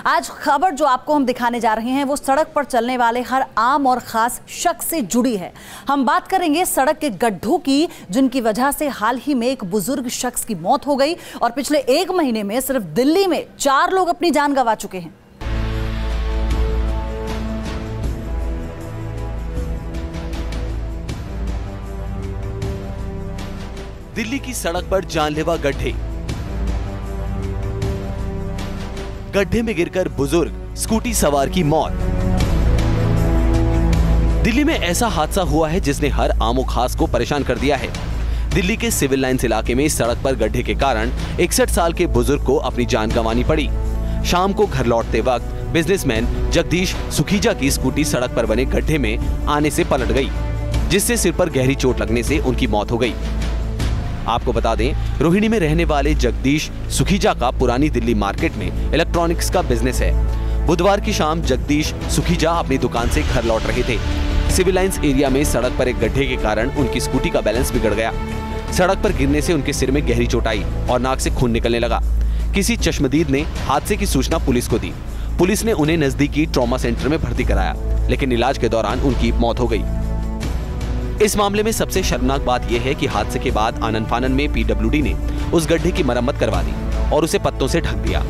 आज खबर जो आपको हम दिखाने जा रहे हैं वो सड़क पर चलने वाले हर आम और खास शख्स से जुड़ी है। हम बात करेंगे सड़क के गड्ढों की, जिनकी वजह से हाल ही में एक बुजुर्ग शख्स की मौत हो गई और पिछले 1 महीने में सिर्फ दिल्ली में 4 लोग अपनी जान गंवा चुके हैं। दिल्ली की सड़क पर जानलेवा गड्ढे। गड्ढे में गिरकर बुजुर्ग स्कूटी सवार की मौत। दिल्ली में ऐसा हादसा हुआ है जिसने हर आमो खास को परेशान कर दिया है। दिल्ली के सिविल लाइंस इलाके में सड़क पर गड्ढे के कारण 61 साल के बुजुर्ग को अपनी जान गंवानी पड़ी। शाम को घर लौटते वक्त बिजनेसमैन जगदीश सुखीजा की स्कूटी सड़क पर बने गड्ढे में आने से पलट गई, जिससे सिर पर गहरी चोट लगने से उनकी मौत हो गई। आपको बता दें, रोहिणी में रहने वाले जगदीश सुखीजा का पुरानी दिल्ली मार्केट में इलेक्ट्रॉनिक्स का बिजनेस है। बुधवार की शाम जगदीश सुखीजा अपनी दुकान से घर लौट रहे थे। सिविल लाइंस एरिया में सड़क पर एक गड्ढे के कारण उनकी स्कूटी का बैलेंस बिगड़ गया। सड़क पर गिरने से उनके सिर में गहरी चोट आई और नाक से खून निकलने लगा। किसी चश्मदीद ने हादसे की सूचना पुलिस को दी। पुलिस ने उन्हें नजदीकी ट्रॉमा सेंटर में भर्ती कराया, लेकिन इलाज के दौरान उनकी मौत हो गई। इस मामले में सबसे शर्मनाक बात यह है कि हादसे के बाद आनन फानन में पीडब्ल्यूडी ने उस गड्ढे की मरम्मत करवा दी और उसे पत्तों से ढक दिया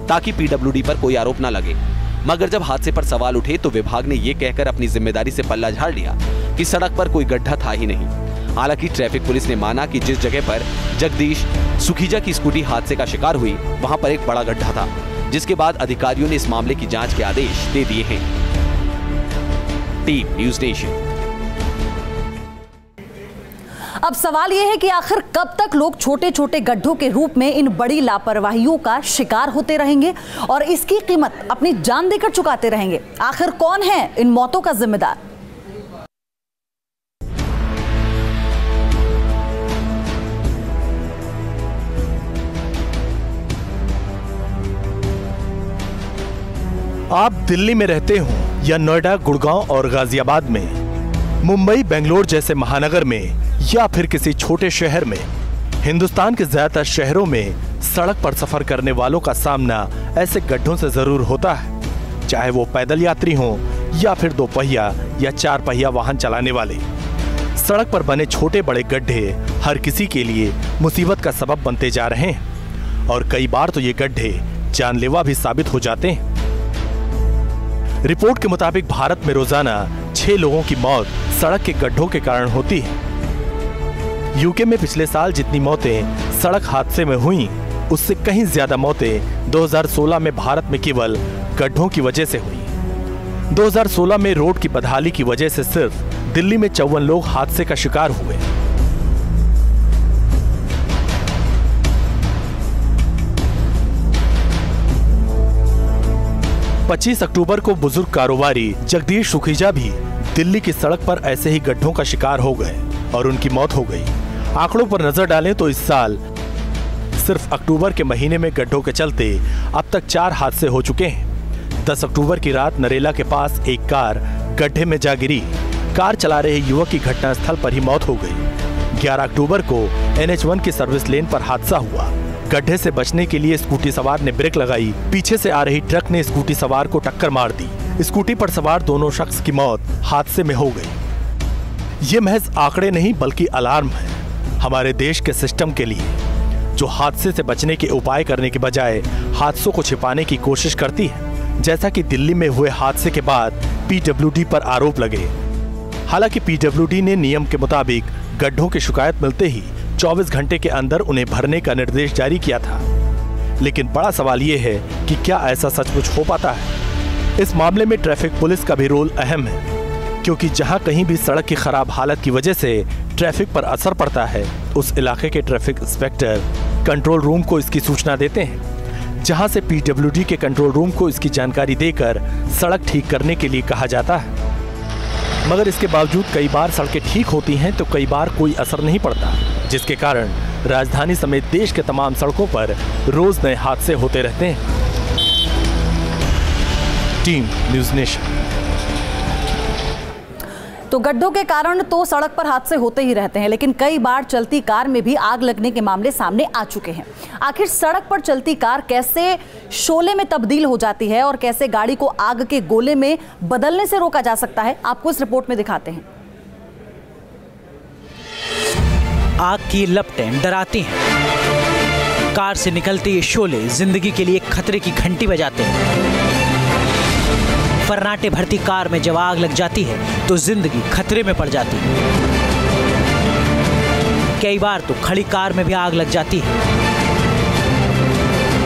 ताकि पीडब्ल्यूडी पर कोई आरोप न लगे। मगर जब हादसे पर सवाल उठे तो विभाग ने यह कहकर अपनी जिम्मेदारी से पल्ला झाड़ लिया कि सड़क पर कोई गड्ढा था ही नहीं। हालांकि ट्रैफिक पुलिस ने माना कि जिस जगह पर जगदीश सुखीजा की स्कूटी हादसे का शिकार हुई वहां पर एक बड़ा गड्ढा था, जिसके बाद अधिकारियों ने इस मामले की जांच के आदेश दे दिए हैं। Team news nation. अब सवाल यह है कि आखिर कब तक लोग छोटे छोटे गड्ढों के रूप में इन बड़ी लापरवाहियों का शिकार होते रहेंगे और इसकी कीमत अपनी जान देकर चुकाते रहेंगे। आखिर कौन है इन मौतों का जिम्मेदार? आप दिल्ली में रहते हो या नोएडा, गुड़गांव और गाजियाबाद में, मुंबई, बेंगलोर जैसे महानगर में या फिर किसी छोटे शहर में, हिंदुस्तान के ज्यादातर शहरों में सड़क पर सफर करने वालों का सामना ऐसे गड्ढों से जरूर होता है, चाहे वो पैदल यात्री हों या फिर 2 पहिया या 4 पहिया वाहन चलाने वाले। सड़क पर बने छोटे बड़े गड्ढे हर किसी के लिए मुसीबत का सबब बनते जा रहे हैं और कई बार तो ये गड्ढे जानलेवा भी साबित हो जाते हैं। रिपोर्ट के मुताबिक भारत में रोजाना 6 लोगों की मौत सड़क के गड्ढों के कारण होती है। यूके में पिछले साल जितनी मौतें सड़क हादसे में हुई, उससे कहीं ज्यादा मौतें 2016 में भारत में केवल गड्ढों की वजह से हुई। 2016 में रोड की बदहाली की वजह से सिर्फ दिल्ली में 54 लोग हादसे का शिकार हुए। पच्चीस अक्टूबर को बुजुर्ग कारोबारी जगदीश सुखीजा भी दिल्ली की सड़क पर ऐसे ही गड्ढों का शिकार हो गए और उनकी मौत हो गई। आंकड़ों पर नजर डालें तो इस साल सिर्फ अक्टूबर के महीने में गड्ढों के चलते अब तक 4 हादसे हो चुके हैं। 10 अक्टूबर की रात नरेला के पास एक कार गड्ढे में जा गिरी। कार चला रहे युवक की घटनास्थल पर ही मौत हो गई। 11 अक्टूबर को NH1 की सर्विस लेन पर हादसा हुआ। गड्ढे से बचने के लिए स्कूटी सवार ने ब्रेक लगाई, पीछे से आ रही ट्रक ने स्कूटी सवार को टक्कर मार दी। स्कूटी पर सवार दोनों शख्स की मौत हादसे में हो गई। ये महज आंकड़े नहीं बल्कि अलार्म है हमारे देश के सिस्टम के लिए, जो हादसे से बचने के उपाय करने के बजाय हादसों को छिपाने की कोशिश करती है। जैसा कि दिल्ली में हुए हादसे के बाद पीडब्ल्यूडी पर आरोप लगे। हालांकि पीडब्ल्यूडी ने नियम के मुताबिक गड्ढों की शिकायत मिलते ही 24 घंटे के अंदर उन्हें भरने का निर्देश जारी किया था, लेकिन बड़ा सवाल ये है कि क्या ऐसा सचमुच हो पाता है। इस मामले में ट्रैफिक पुलिस का भी रोल अहम है, क्योंकि जहां कहीं भी सड़क की खराब हालत की वजह से ट्रैफिक पर असर पड़ता है, उस इलाके के ट्रैफिक इंस्पेक्टर कंट्रोल रूम को इसकी सूचना देते हैं, जहां से पीडब्ल्यूडी के कंट्रोल रूम को इसकी जानकारी देकर सड़क ठीक करने के लिए कहा जाता है। मगर इसके बावजूद कई बार सड़कें ठीक होती हैं तो कई बार कोई असर नहीं पड़ता, जिसके कारण राजधानी समेत देश के तमाम सड़कों पर रोज नए हादसे होते रहते हैं। Team news nation. तो गड्ढों के कारण तो सड़क पर हादसे होते ही रहते हैं, लेकिन कई बार चलती कार में भी आग लगने के मामले सामने आ चुके हैं। आखिर सड़क पर चलती कार कैसे शोले में तब्दील हो जाती है और कैसे गाड़ी को आग के गोले में बदलने से रोका जा सकता है, आपको इस रिपोर्ट में दिखाते हैं। आग की लपटें डराती हैं। कार से निकलते ये शोले जिंदगी के लिए खतरे की घंटी बजाते हैं। फर्राटे भरती कार में जब आग लग जाती है तो जिंदगी खतरे में पड़ जाती है। कई बार तो खड़ी कार में भी आग लग जाती है।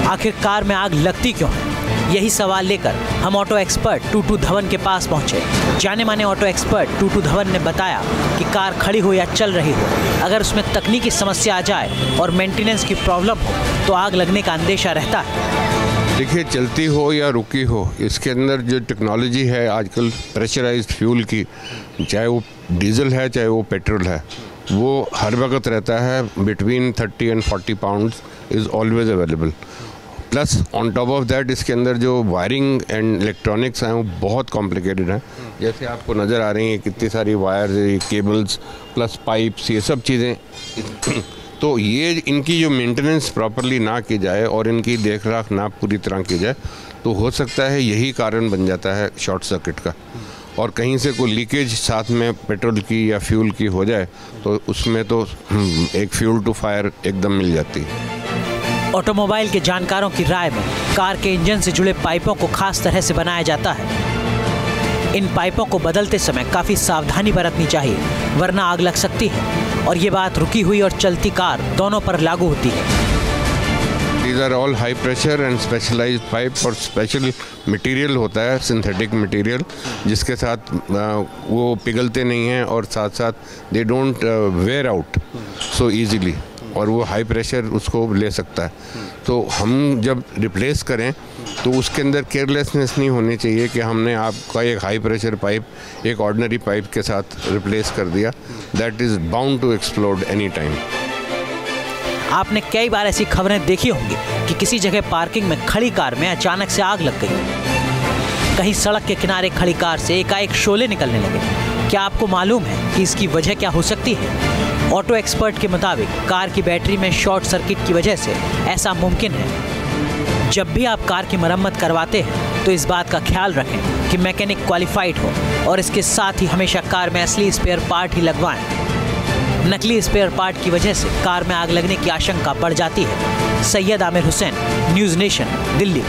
आखिर कार में आग लगती क्यों है? यही सवाल लेकर हम ऑटो एक्सपर्ट टूटू धवन के पास पहुंचे। जाने माने ऑटो एक्सपर्ट टूटू धवन ने बताया कि कार खड़ी हो या चल रही हो, अगर उसमें तकनीकी समस्या आ जाए और मेंटेनेंस की प्रॉब्लम हो तो आग लगने का अंदेशा रहता है। देखिए, चलती हो या रुकी हो, इसके अंदर जो टेक्नोलॉजी है आजकल प्रेशराइज्ड फ्यूल की, चाहे वो डीजल है चाहे वो पेट्रोल है, वो हर वक्त रहता है। Between 30 and 40 pounds is always available. Plus on top of that इसके अंदर जो वायरिंग एंड इलेक्ट्रॉनिक्स हैं वो बहुत कॉम्प्लिकेटेड हैं। जैसे आपको नज़र आ रही हैं कितनी सारी वायर्स, केबल्स प्लस पाइप्स, ये सब चीज़ें। तो ये इनकी जो मेंटेनेंस प्रॉपरली ना की जाए और इनकी देख रेख ना पूरी तरह की जाए तो हो सकता है यही कारण बन जाता है शॉर्ट सर्किट का। और कहीं से कोई लीकेज साथ में पेट्रोल की या फ्यूल की हो जाए तो उसमें तो एक फ्यूल टू फायर एकदम मिल जाती है। ऑटोमोबाइल के जानकारों की राय में कार के इंजन से जुड़े पाइपों को खास तरह से बनाया जाता है। इन पाइपों को बदलते समय काफी सावधानी बरतनी चाहिए, वरना आग लग सकती है। और ये बात रुकी हुई और चलती कार दोनों पर लागू होती है। These are all high pressure and specialized pipe और स्पेशल मटेरियल होता है, सिंथेटिक मटेरियल, जिसके साथ वो पिघलते नहीं हैं और साथ साथ they don't wear out so easily, और वो हाई प्रेशर उसको ले सकता है। तो हम जब रिप्लेस करें तो उसके अंदर केयरलेसनेस नहीं होनी चाहिए कि हमने आपका एक हाई प्रेशर पाइप एक ऑर्डिनरी पाइप के साथ रिप्लेस कर दिया। That is bound to explode any time. आपने कई बार ऐसी खबरें देखी होंगी कि किसी जगह पार्किंग में खड़ी कार में अचानक से आग लग गई। कहीं सड़क के किनारे खड़ी कार से एकाएक शोले निकलने लगे। क्या आपको मालूम है कि इसकी वजह क्या हो सकती है? ऑटो एक्सपर्ट के मुताबिक कार की बैटरी में शॉर्ट सर्किट की वजह से ऐसा मुमकिन है। जब भी आप कार की मरम्मत करवाते हैं तो इस बात का ख्याल रखें कि मैकेनिक क्वालिफाइड हो और इसके साथ ही हमेशा कार में असली स्पेयर पार्ट ही लगवाएं। नकली स्पेयर पार्ट की वजह से कार में आग लगने की आशंका बढ़ जाती है। Syed Aamir Hussain, news nation, Delhi.